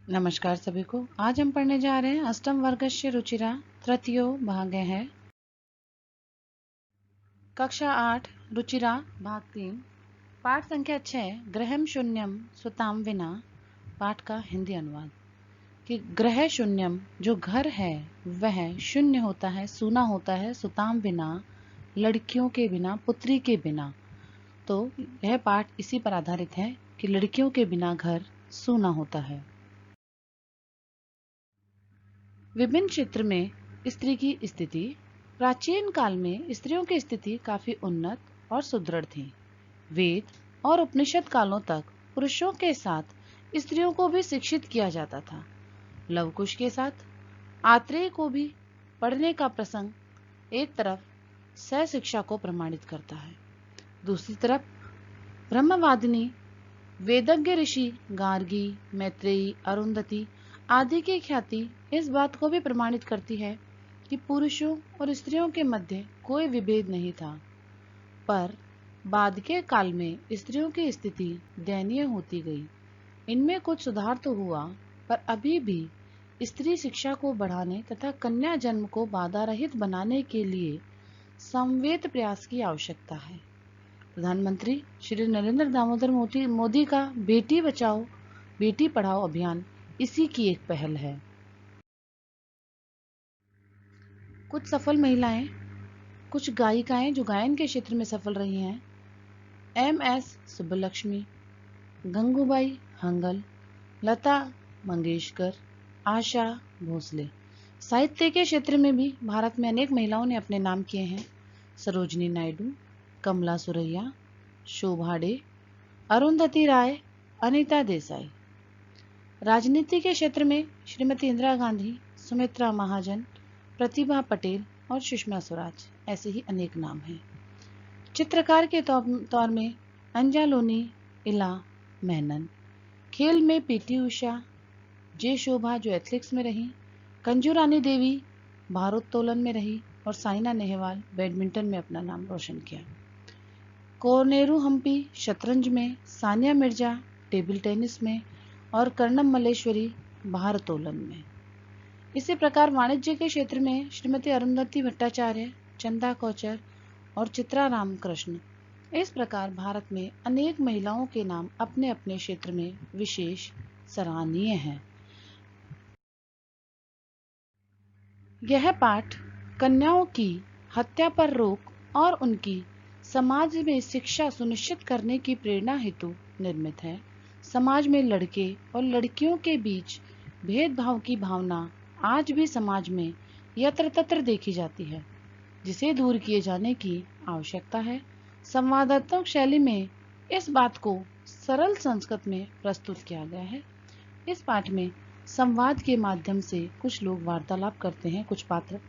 नमस्कार सभी को। आज हम पढ़ने जा रहे हैं अष्टम वर्गस्य रुचिरा तृतीयो भाग है। कक्षा 8 रुचिरा भाग 3 पाठ संख्या 6 गृहम शून्यम सुताम विना। पाठ का हिंदी अनुवाद कि गृह शून्यम जो घर है वह शून्य होता है, सूना होता है, सुताम बिना लड़कियों के बिना, पुत्री के बिना। तो यह पाठ इसी पर आधारित है कि लड़कियों के बिना घर सूना होता है। विभिन्न क्षेत्र में स्त्री की स्थिति। प्राचीन काल में स्त्रियों की स्थिति काफी उन्नत और सुदृढ़ थी। वेद और उपनिषद कालों तक पुरुषों के साथ स्त्रियों को भी शिक्षित किया जाता था। लवकुश के साथ आत्रेय को भी पढ़ने का प्रसंग एक तरफ सहशिक्षा को प्रमाणित करता है, दूसरी तरफ ब्रह्मवादिनी वेदज्ञ ऋषि गार्गी, मैत्रेयी, अरुंधति आदि की ख्याति इस बात को भी प्रमाणित करती है कि पुरुषों और स्त्रियों के मध्य कोई विभेद नहीं था। पर बाद के काल में स्त्रियों की स्थिति दयनीय होती गई। इनमें कुछ सुधार तो हुआ, पर अभी भी स्त्री शिक्षा को बढ़ाने तथा कन्या जन्म को बाधा रहित बनाने के लिए संवेद प्रयास की आवश्यकता है। प्रधानमंत्री श्री नरेंद्र दामोदर मोदी का बेटी बचाओ बेटी पढ़ाओ अभियान इसी की एक पहल है। कुछ सफल महिलाएं, कुछ गायिकाएं जो गायन के क्षेत्र में सफल रही हैं: MS सुब्बलक्ष्मी, गंगूबाई हंगल, लता मंगेशकर, आशा भोसले। साहित्य के क्षेत्र में भी भारत में अनेक महिलाओं ने अपने नाम किए हैं: सरोजिनी नायडू, कमला सुरैया, शोभा डे, अरुंधति राय, अनीता देसाई। राजनीति के क्षेत्र में श्रीमती इंदिरा गांधी, सुमित्रा महाजन, प्रतिभा पटेल और सुषमा स्वराज, ऐसे ही अनेक नाम हैं। चित्रकार के तौर में अंजालोनी, इला मेनन। खेल में PT उषा, जे शोभा जो एथलेटिक्स में रही, कंजू रानी देवी भारोत्तोलन में रही और साइना नेहवाल बैडमिंटन में अपना नाम रोशन किया। कोनेरू हम्पी शतरंज में, सानिया मिर्जा टेबल टेनिस में और कर्णम मल्लेश्वरी भारोत्तोलन में। इसी प्रकार वाणिज्य के क्षेत्र में श्रीमती अरुंधति भट्टाचार्य, चंदा कोचर और चित्रा रामकृष्ण। इस प्रकार भारत में अनेक महिलाओं के नाम अपने अपने क्षेत्र में विशेष सराहनीय हैं। यह पाठ कन्याओं की हत्या पर रोक और उनकी समाज में शिक्षा सुनिश्चित करने की प्रेरणा हेतु निर्मित है। समाज में लड़के और लड़कियों के बीच भेदभाव की भावना आज भी समाज में यत्र तत्र देखी जाती है, जिसे दूर किए जाने की आवश्यकता है। संवादात्मक शैली में इस बात को सरल संस्कृत में प्रस्तुत किया गया है। इस पाठ में संवाद के माध्यम से कुछ लोग वार्तालाप करते हैं, कुछ पात्र,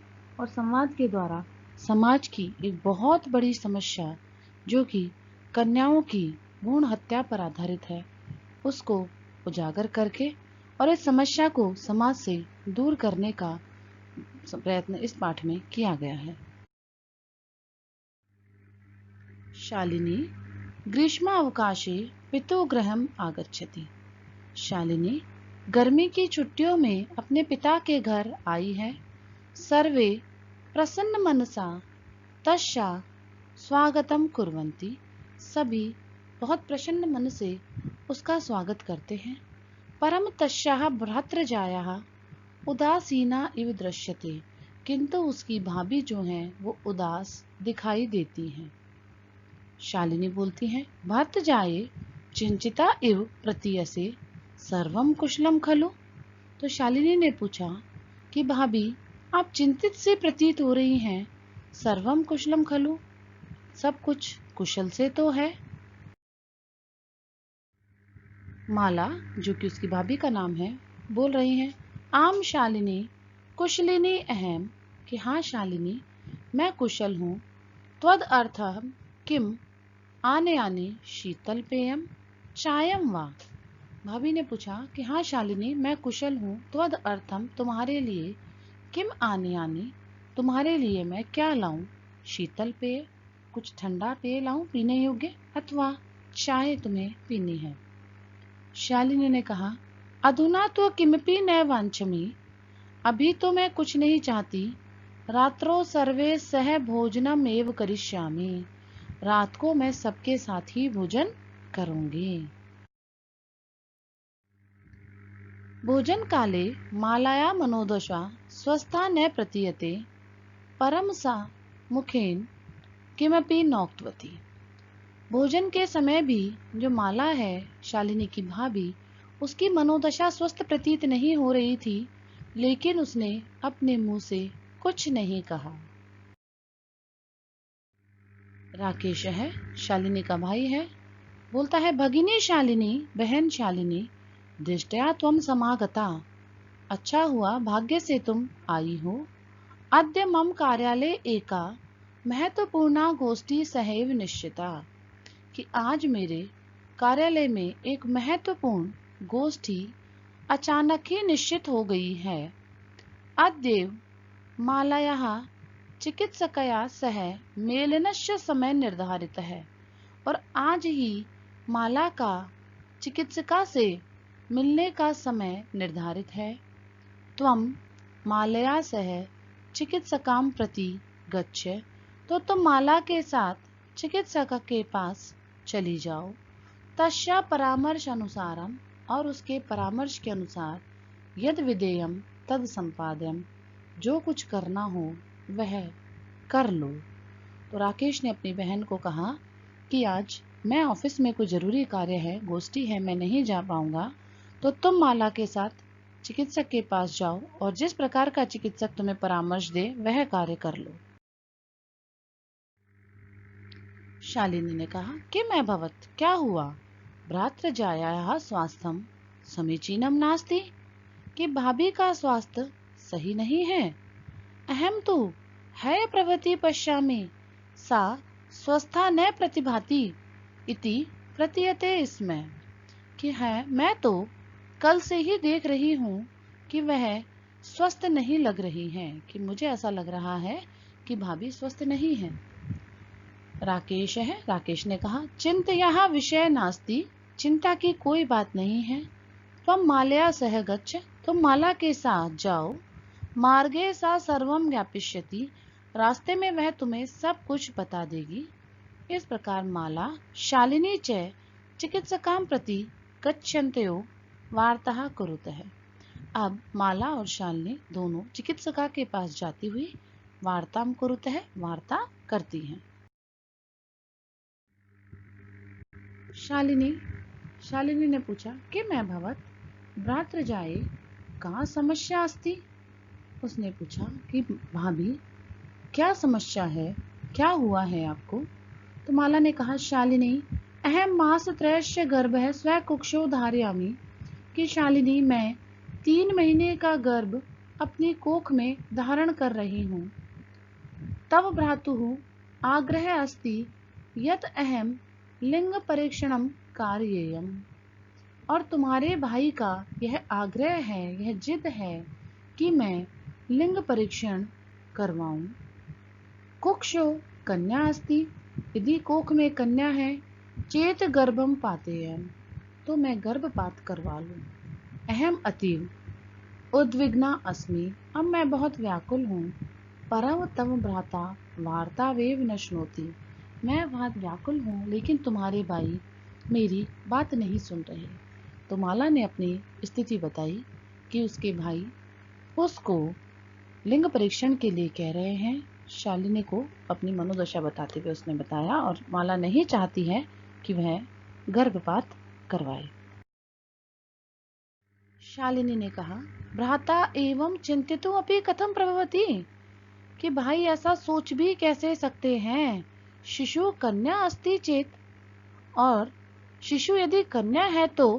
और संवाद के द्वारा समाज की एक बहुत बड़ी समस्या जो कि कन्याओं की भ्रूण हत्या पर आधारित है, उसको उजागर करके और इस समस्या को समाज से दूर करने का प्रयत्न इस पाठ में किया गया है। शालिनी ग्रीष्मावकाशे पितुगृहम् आगच्छति। शालिनी गर्मी की छुट्टियों में अपने पिता के घर आई है। सर्वे प्रसन्न मनसा तस्या स्वागतम कुर्वन्ति। सभी बहुत प्रसन्न मन से उसका स्वागत करते हैं। परम तस्याः भ्रातृजायाः उदासीना इव दृश्यते। किंतु उसकी भाभी जो हैं वो उदास दिखाई देती हैं। शालिनी बोलती हैं, भर्तृजाये चिंचिता इव प्रतीयसे सर्वम कुशलम खलु। तो शालिनी ने पूछा कि भाभी आप चिंतित से प्रतीत हो रही हैं, सर्वम कुशलम खलु, सब कुछ कुशल से तो है। माला जो कि उसकी भाभी का नाम है बोल रही हैं, आम शालिनी कुशलिनी अहम, कि हाँ शालिनी मैं कुशल हूँ। त्वद अर्थम किम आने आने शीतल पेयम चायम वा। भाभी ने पूछा कि हाँ शालिनी मैं कुशल हूँ। त्वद अर्थम तुम्हारे लिए, किम आने आने तुम्हारे लिए मैं क्या लाऊं, शीतल पेय कुछ ठंडा पेय लाऊं पीने योग्य, अथवा चाय तुम्हें पीनी है। शालिनी ने कहा अधुना तो किमपि न वाञ्छमि, अभी तो मैं कुछ नहीं चाहती। रात्रौ सर्वे सह भोजनम एव करिष्यामि, रात को मैं सबके साथ ही भोजन करूंगी। भोजन काले मालाया मनोदशा स्वस्था न प्रतीयते, परम सा मुखेन किमपि नोक्तवती। भोजन के समय भी जो माला है, शालिनी की भाभी, उसकी मनोदशा स्वस्थ प्रतीत नहीं हो रही थी, लेकिन उसने अपने मुंह से कुछ नहीं कहा। राकेश है, शालिनी का भाई है, बोलता है, भगिनी शालिनी, बहन शालिनी, दृष्टया त्वम समागता, अच्छा हुआ भाग्य से तुम आई हो। अद्य मम कार्यालय एका महत्वपूर्णा गोष्ठी सहैव निश्चिता, कि आज मेरे कार्यालय में एक महत्वपूर्ण गोष्ठी अचानक ही निश्चित हो गई है। अद्य मालायाः चिकित्सकया सह मेलनस्य समय निर्धारित है, और आज ही माला का चिकित्सिका से मिलने का समय निर्धारित है। त्वं मालया सह चिकित्सकां प्रति गच्छ, तो तुम माला के साथ चिकित्सक के पास चली जाओ। तस्या परामर्श अनुसारम, और उसके परामर्श के अनुसार, यद विधेयम तद संपाद्यम, जो कुछ करना हो वह कर लो। तो राकेश ने अपनी बहन को कहा कि आज मैं ऑफिस में कोई जरूरी कार्य है, गोष्ठी है, मैं नहीं जा पाऊंगा, तो तुम माला के साथ चिकित्सक के पास जाओ और जिस प्रकार का चिकित्सक तुम्हें परामर्श दे वह कार्य कर लो। शालिनी ने कहा, किम अभवत, क्या हुआ? भ्रातृजायाः स्वास्थ्यं समीचीनं नास्ति, कि भाभी का स्वास्थ्य सही नहीं है। अहम तु है प्रभृति पश्यामि, सा स्वस्था न प्रतिभाति इति प्रतीयते इसमें, कि है मैं तो कल से ही देख रही हूँ कि वह स्वस्थ नहीं लग रही हैं, कि मुझे ऐसा लग रहा है कि भाभी स्वस्थ नहीं है। राकेश है, राकेश ने कहा, चिंतया विषय नास्ति, चिंता की कोई बात नहीं है। तुम मालया सह गच्छ, तुम माला के साथ जाओ। मार्गे सा सर्वम ज्ञापयिष्यति, रास्ते में वह तुम्हें सब कुछ बता देगी। इस प्रकार माला शालिनी च चिकित्सकां प्रति गच्छन्त्यो वार्ताः कुरुतः। अब माला और शालिनी दोनों चिकित्सका के पास जाती हुई वार्तां कुरुतः, वार्ता करती हैं। शालिनी ने पूछा, किम अभवत भ्रातृजाये, कहाँ समस्या अस्ति? उसने पूछा कि भाभी क्या समस्या है, क्या हुआ है आपको? तो माला ने कहा, शालिनी अहम मासत्रयस्य गर्भः स्वकुक्षौ धारयामि, कि शालिनी मैं 3 महीने का गर्भ अपनी कोख में धारण कर रही हूँ। तव भ्रातुः आग्रह अस्ति यत् अहम लिंग परीक्षणम कार्येयम, और तुम्हारे भाई का यह आग्रह है, यह जिद है कि मैं लिंग परीक्षण करवाऊं। कुक्षो कन्या अस्ति, यदि कोख में कन्या है, चेत गर्भम पातेयम, तो मैं गर्भपात करवा लूं। अहम अतीव उद्विग्ना अस्मि, अब मैं बहुत व्याकुल हूँ। परम तव भ्राता वार्तावेव न शृणोति, मैं बहुत व्याकुल हूँ, लेकिन तुम्हारे भाई मेरी बात नहीं सुन रहे। तो माला ने अपनी स्थिति बताई कि उसके भाई उसको लिंग परीक्षण के लिए कह रहे हैं। शालिनी को अपनी मनोदशा बताते हुए उसने बताया, और माला नहीं चाहती है कि वह गर्भपात करवाए। शालिनी ने कहा, भ्राता एवं चिंतितो अपि कथम प्रभवति, कि भाई ऐसा सोच भी कैसे सकते हैं। शिशु कन्या अस्ति चेत, और शिशु यदि कन्या है तो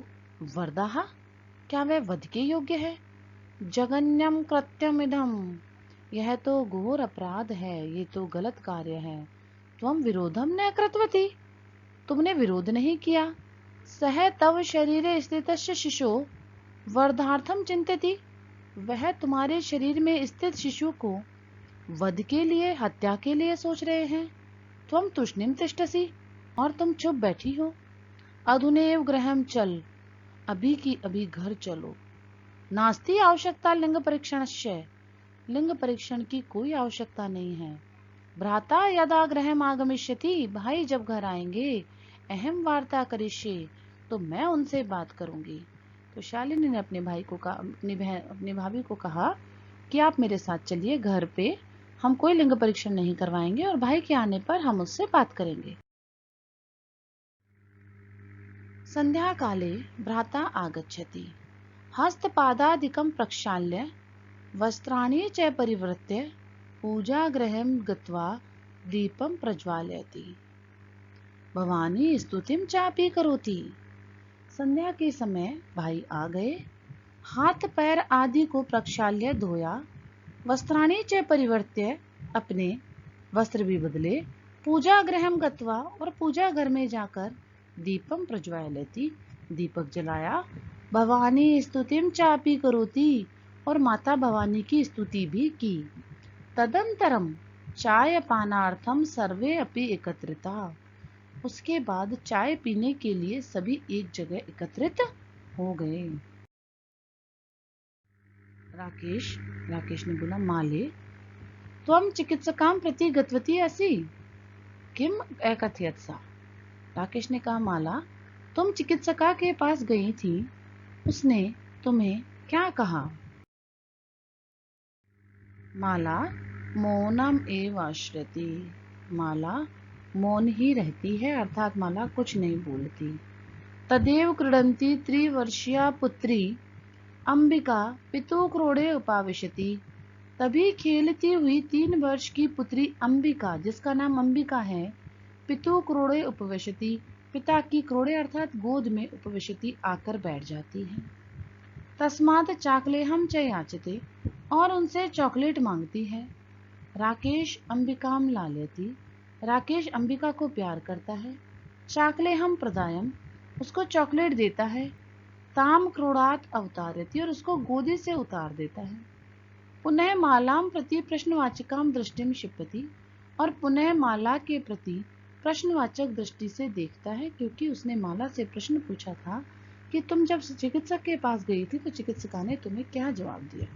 वरदाहा, क्या वह वध के योग्य है। जघन्यम कृत्यम इदम, यह तो घोर अपराध है, ये तो गलत कार्य है। त्वम विरोधम न कृतवती, तुमने विरोध नहीं किया। सह तव शरीरे स्थितस्य शिशो वर्धार्थम चिंतति, वह तुम्हारे शरीर में स्थित शिशु को वध के लिए, हत्या के लिए सोच रहे हैं। त्वम तुष्णिम तिष्ठसि, और तुम चुप बैठी हो। अधुनेव गृहम चल, अभी की अभी घर चलो। नास्ति आवश्यकता लिंग परीक्षणस्य, लिंग परीक्षण की कोई आवश्यकता नहीं है। भ्राता यदा गृहम् आगमिष्यति, भाई जब घर आएंगे, अहम वार्ता करिष्ये, तो मैं उनसे बात करूंगी। तो शालिनी ने अपने भाई को कहा, अपनी भाभी को कहा कि आप मेरे साथ चलिए घर पे, हम कोई लिंग परीक्षण नहीं करवाएंगे और भाई के आने पर हम उससे बात करेंगे। संध्या काले भ्राता आगच्छति, हस्तपादादिकं प्रक्षाल्य वस्त्राणि च परिवृत्य पूजागृहं गत्वा दीपं प्रज्वालयति, भवानी स्तुतिं चापि करोति। संध्या के समय भाई आ गए, हाथ पैर आदि को प्रक्षाल्य धोया, वस्त्राणि च परिवर्त्य अपने वस्त्र भी बदले, पूजा गृहं गत्वा और पूजा घर में जाकर दीपम प्रज्वालयति दीपक जलाया, भवानी स्तुतिम चापि करोति और माता भवानी की स्तुति भी की। तदंतरम चाय पानार्थम सर्वे अपि एकत्रिता, उसके बाद चाय पीने के लिए सभी एक जगह एकत्रित हो गए। राकेश ने बोला, माले त्वं चिकित्सकां प्रति गतवती असि किम अकथयत् सा। राकेश ने कहा, माला तुम चिकित्सका के पास गई थी, उसने तुम्हें क्या कहा। माला मौनम एव आश्रति, माला मौन ही रहती है, अर्थात माला कुछ नहीं बोलती। तदेव क्रीडन्ती त्रिवर्षीया पुत्री अंबिका पितु क्रोड़े उपाविशति, तभी खेलती हुई 3 वर्ष की पुत्री अंबिका, जिसका नाम अंबिका है, पितु क्रोड़े उपविशति, पिता की क्रोड़े अर्थात गोद में उपविशति आकर बैठ जाती है। तस्मात् चाकलेहम च याचते, और उनसे चॉकलेट मांगती है। राकेश अंबिकाम लालयति, राकेश अंबिका को प्यार करता है। चाकलेहम प्रदायम, उसको चॉकलेट देता है। ताम क्रोड़ात अवतारयति, और उसको गोदी से उतार देता है। पुनः मालाम प्रति प्रश्नवाचिकाम दृष्टिम क्षिपति, और पुनः माला के प्रति प्रश्नवाचक दृष्टि से देखता है, क्योंकि उसने माला से प्रश्न पूछा था कि तुम जब चिकित्सक के पास गई थी तो चिकित्सका ने तुम्हें क्या जवाब दिया।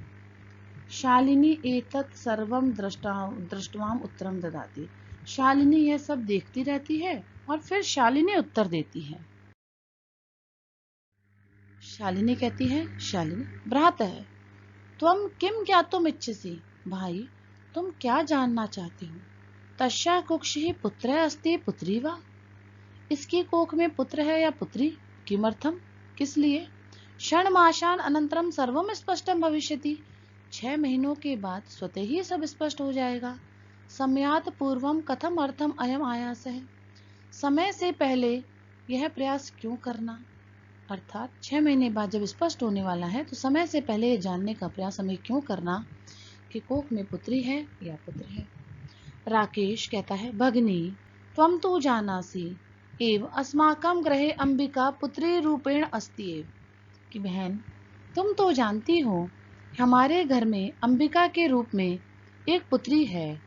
शालिनी एतत् सर्वं दृष्टवाम उत्तरम ददाति, शालिनी यह सब देखती रहती है और फिर शालिनी उत्तर देती है। शालिनी कहती है, शालिनी भ्रातः त्वं किम ज्ञातुम इच्छसि, भाई तुम क्या जानना चाहते हो। तस्या कुक्षि पुत्र अस्ति पुत्री वा, इसकी कोख में पुत्र है या पुत्री, किमर्थम किस लिए। षण्मासान अनंतरम सर्वम स्पष्टम भविष्यति, 6 महीनों के बाद स्वतः ही सब स्पष्ट हो जाएगा। समयात पूर्वम कथम अर्थम अयम आयास है, समय से पहले यह प्रयास क्यों करना, अर्थात 6 महीने बाद जब स्पष्ट होने वाला है तो समय से पहले ये जानने का प्रयास हमें क्यों करना कि कोख में पुत्री है या पुत्र है। राकेश कहता है, भगिनी त्वं तु जानासि एव अस्माकं गृहे अंबिका पुत्री रूपेण अस्ति एव, कि बहन तुम तो जानती हो हमारे घर में अंबिका के रूप में एक पुत्री है।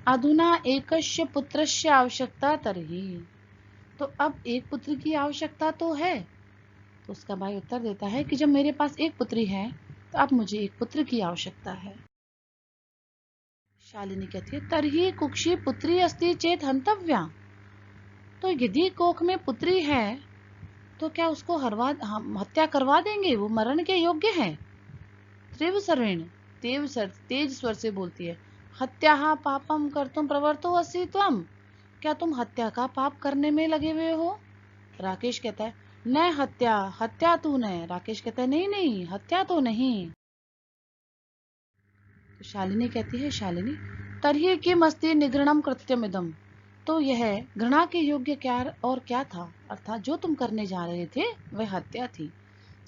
अधुना एकस्य पुत्रस्य आवश्यकता तर्हि, तो अब एक पुत्र की आवश्यकता तो है। तो उसका भाई उत्तर देता है कि जब मेरे पास एक पुत्री है तो अब मुझे एक पुत्र की आवश्यकता है। शालिनी कहती है, तर्हि कुक्षी पुत्री अस्ति चेत हंतव्या, तो यदि कोख में पुत्री है तो क्या उसको हत्या करवा देंगे, वो मरण के योग्य है। त्रिवसरेण, तेज स्वर से बोलती है, हत्या पापम कर्तुम प्रवर्तो असि त्वम, क्या तुम हत्या का पाप करने में लगे हुए हो। राकेश कहता है, न हत्या, हत्या तू न। राकेश कहता है, नहीं नहीं हत्या तो नहीं। तो शालिनी कहती है, शालिनी तर्हि किम अस्ति निगृणम कृत्यमिदम, तो यह घृणा के योग्य क्या और क्या था, अर्थात जो तुम करने जा रहे थे वह हत्या थी।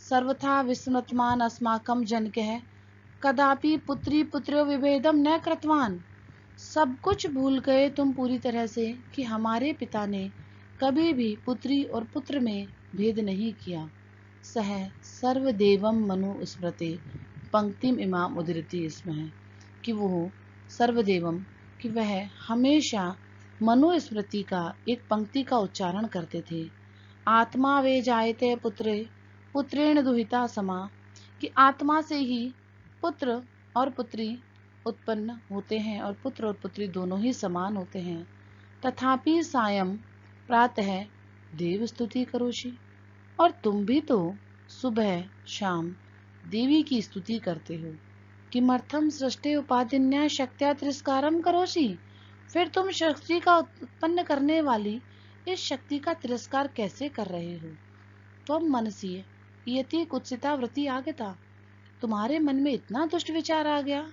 सर्वथा विस्मृतमान अस्माकम जनकः कदापि पुत्री पुत्रो विभेदम न कृतवान, सब कुछ भूल गए तुम पूरी तरह से कि हमारे पिता ने कभी भी पुत्री और पुत्र में भेद नहीं किया। सह सर्वदेवम मनु स्मृति पंक्तिम इमाम उद्धृति, इसमें है कि वो सर्वदेवम, कि वह हमेशा मनुस्मृति का एक पंक्ति का उच्चारण करते थे। आत्मा वे जायते पुत्रे, पुत्रेण दुहिता समा, कि आत्मा से ही पुत्र और पुत्री उत्पन्न होते हैं और पुत्र और पुत्री दोनों ही समान होते हैं। तथापि सायं प्रातः देव स्तुति करोषि, और तुम भी तो सुबह शाम देवी की स्तुति करते हो। किमर्थम सृष्टि उपादिन्या शक्त्या तिरस्कारम करोषि, फिर तुम शक्ति का उत्पन्न करने वाली इस शक्ति का तिरस्कार कैसे कर रहे हो। त्वं मनसि इयति कुत्सिता वृत्ति आगता, तुम्हारे मन में इतना दुष्ट विचार आ गया।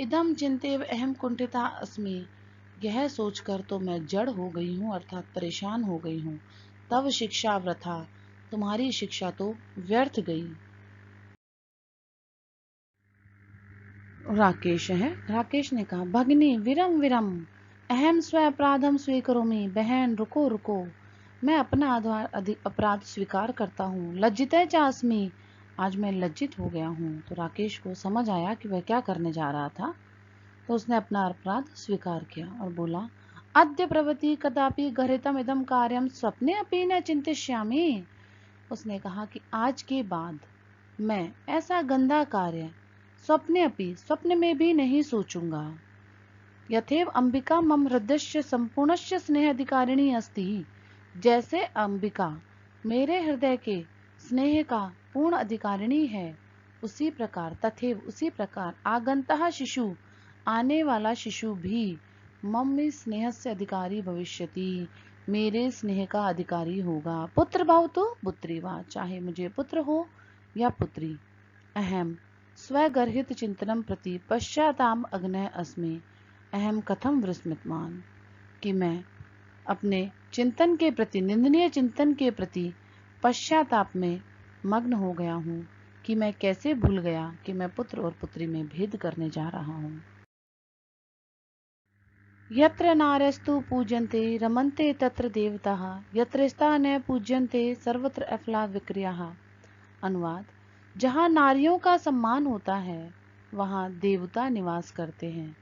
इदम चिंतेव अहम कुंठिता अस्मि, यह सोचकर तो मैं जड़ हो गई हूँ, अर्थात परेशान हो गई हूँ। तव शिक्षा वृथा, तुम्हारी शिक्षा तो व्यर्थ गई। राकेश ने कहा, भगिनी विरम विरम अहम स्व अपराधम स्वीकरोमि। बहन रुको रुको, मैं अपना अपराध स्वीकार करता हूँ। लज्जिते चास्मि, आज मैं लज्जित हो गया हूँ। तो राकेश को समझ आया कि वह क्या करने जा रहा था, तो उसने अपना अपराध स्वीकार किया और बोला, अद्य प्रवृत्ति कदापि घरितम इदम कार्यम स्वप्ने अपि न चिंतिष्यामि। उसने कहा कि आज के बाद मैं ऐसा गंदा कार्य स्वप्न में भी नहीं सोचूंगा। यथेव अंबिका मम हृदयस्य संपूर्णस्य स्नेह अधिकारिणी अस्ति, जैसे अंबिका मेरे हृदय के स्नेह का पूर्ण अधिकारिणी है, उसी प्रकार आगंतः शिशु, आने वाला शिशु भी मम स्नेह से अधिकारी भविष्यति, मेरे स्नेह का अधिकारी होगा। पुत्र भवतु पुत्री वा, चाहे मुझे पुत्र हो या पुत्री। अहम स्वगर्हित चिंतनम प्रति पश्चाताम अग्नय अस्मि, अहम कथम विस्मृतवान, कि मैं अपने चिंतन के प्रति, निंदनीय चिंतन के प्रति पश्चाताप में मग्न हो गया हूँ कि मैं कैसे भूल गया कि मैं पुत्र और पुत्री में भेद करने जा रहा हूँ। यत्र नार्यस्तु पूज्यन्ते रमन्ते तत्र देवताः, यत्र स्ता न पूज्यन्ते सर्वत्र अफला विक्रियाः। अनुवाद, जहाँ नारियों का सम्मान होता है वहाँ देवता निवास करते हैं,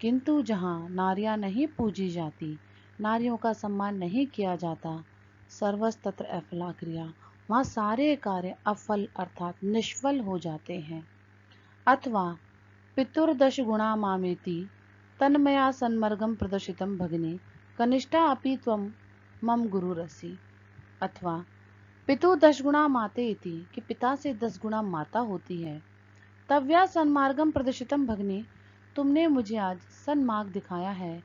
किंतु जहाँ नारियां नहीं पूजी जाती, नारियों का सम्मान नहीं किया जाता, सर्वत्र तत्र अफला क्रिया, वहाँ सारे कार्य अफल अर्थात निष्फल हो जाते हैं। अथवा पितुर्दश गुणा मामेति तन्मया सन्मर्गम प्रदर्शितम भगिनी कनिष्ठा अपि त्वं मम गुरुरसि। अथवा पितु 10 गुणा माते इति, कि पिता से 10 गुणा माता होती है। तव्या सन्मार्गम प्रदर्शितम भगिनी, तुमने मुझे आज सन्मार्ग दिखाया है।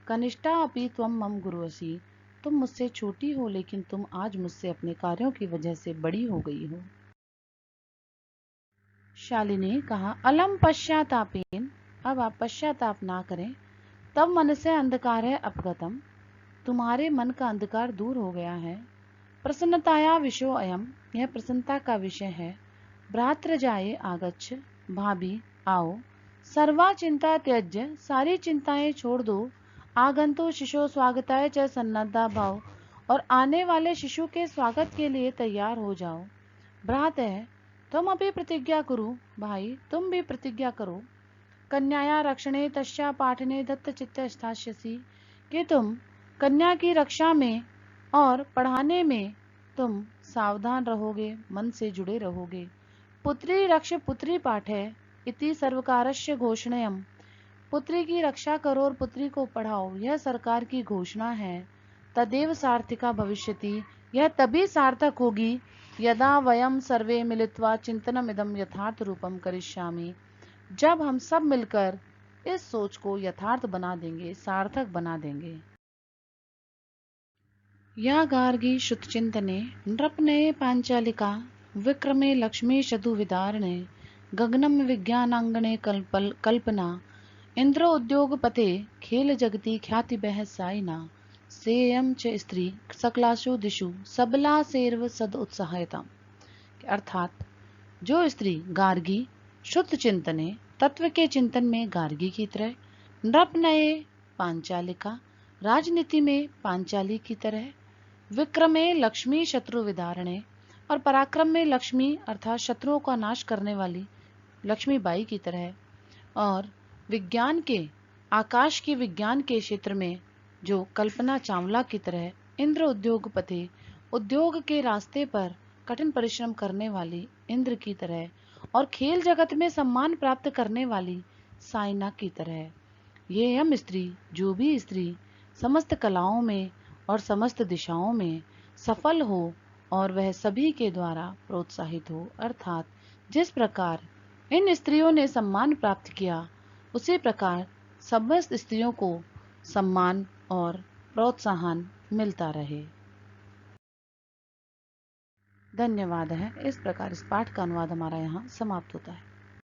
कनिष्ठा अपि त्वं मम गुरुरसि, तुम मुझसे छोटी हो लेकिन तुम आज मुझसे अपने कार्यों की वजह से बड़ी हो गई हो। शालिनी ने कहा, अलम पश्चातापेन, अब आप पश्चाताप ना करें। तब मन से अंधकार है अपगतम, तुम्हारे मन का अंधकार दूर हो गया है। प्रसन्नताया विषयो अयम, यह प्रसन्नता का विषय है। भ्रात्र जाए आगच्छ, भाभी आओ। सर्वा चिंता त्यज्य, सारी चिंताएं छोड़ दो। आगंतु शिशु स्वागताय च सन्नद्धा भाव, और आने वाले शिशु के स्वागत के लिए तैयार हो जाओ। भ्रात है, तुम अभी प्रतिज्ञा करो, भाई तुम भी प्रतिज्ञा करो। कन्याया रक्षणे तस्या पाठने दत्त चित्त स्थास्यसि, कि तुम कन्या की रक्षा में और पढ़ाने में तुम सावधान रहोगे, मन से जुड़े रहोगे। पुत्री रक्ष पुत्री पाठे इति सर्वकारस्य घोषणयम्, पुत्री की रक्षा करो और पुत्री को पढ़ाओ, यह सरकार की घोषणा है। तदेव सार्थिका भविष्यति, यह तभी सार्थक होगी यदा वयम सर्वे मिलित्वा चिंतनमिदं यथार्थ रूपम करिष्यामि, जब हम सब मिलकर इस सोच को यथार्थ बना देंगे, सार्थक बना देंगे। या गार्गी शुतचिंतने नृपनये पांचालिका, विक्रमे लक्ष्मी शतु विदारणे, गगनम विज्ञानांगणे कल्पना, इंद्र उद्योग पते खेल जगती ख्याति बह साइना, सेयम च स्त्री सकलाशु दिशु सबला सेर्व सद उत्साहयता। अर्थात जो स्त्री गार्गी शुद्ध चिंतने, तत्व के चिंतन में गार्गी की तरह, नृपनये पांचालिका, राजनीति में पांचाली की तरह, विक्रमे लक्ष्मी शत्रु विदारणे, और पराक्रम में लक्ष्मी अर्थात शत्रुओं का नाश करने वाली लक्ष्मीबाई की तरह, और विज्ञान के आकाश के विज्ञान के क्षेत्र में जो कल्पना चावला की तरह, इंद्र उद्योगपति उद्योग के रास्ते पर कठिन परिश्रम करने वाली इंद्र की तरह और खेल जगत में सम्मान प्राप्त करने वाली साइना की तरह। ये यम स्त्री, जो भी स्त्री समस्त कलाओं में और समस्त दिशाओं में सफल हो और वह सभी के द्वारा प्रोत्साहित हो, अर्थात जिस प्रकार इन स्त्रियों ने सम्मान प्राप्त किया उसी प्रकार समस्त स्त्रियों को सम्मान और प्रोत्साहन मिलता रहे। धन्यवाद है। इस प्रकार इस पाठ का अनुवाद हमारा यहाँ समाप्त होता है।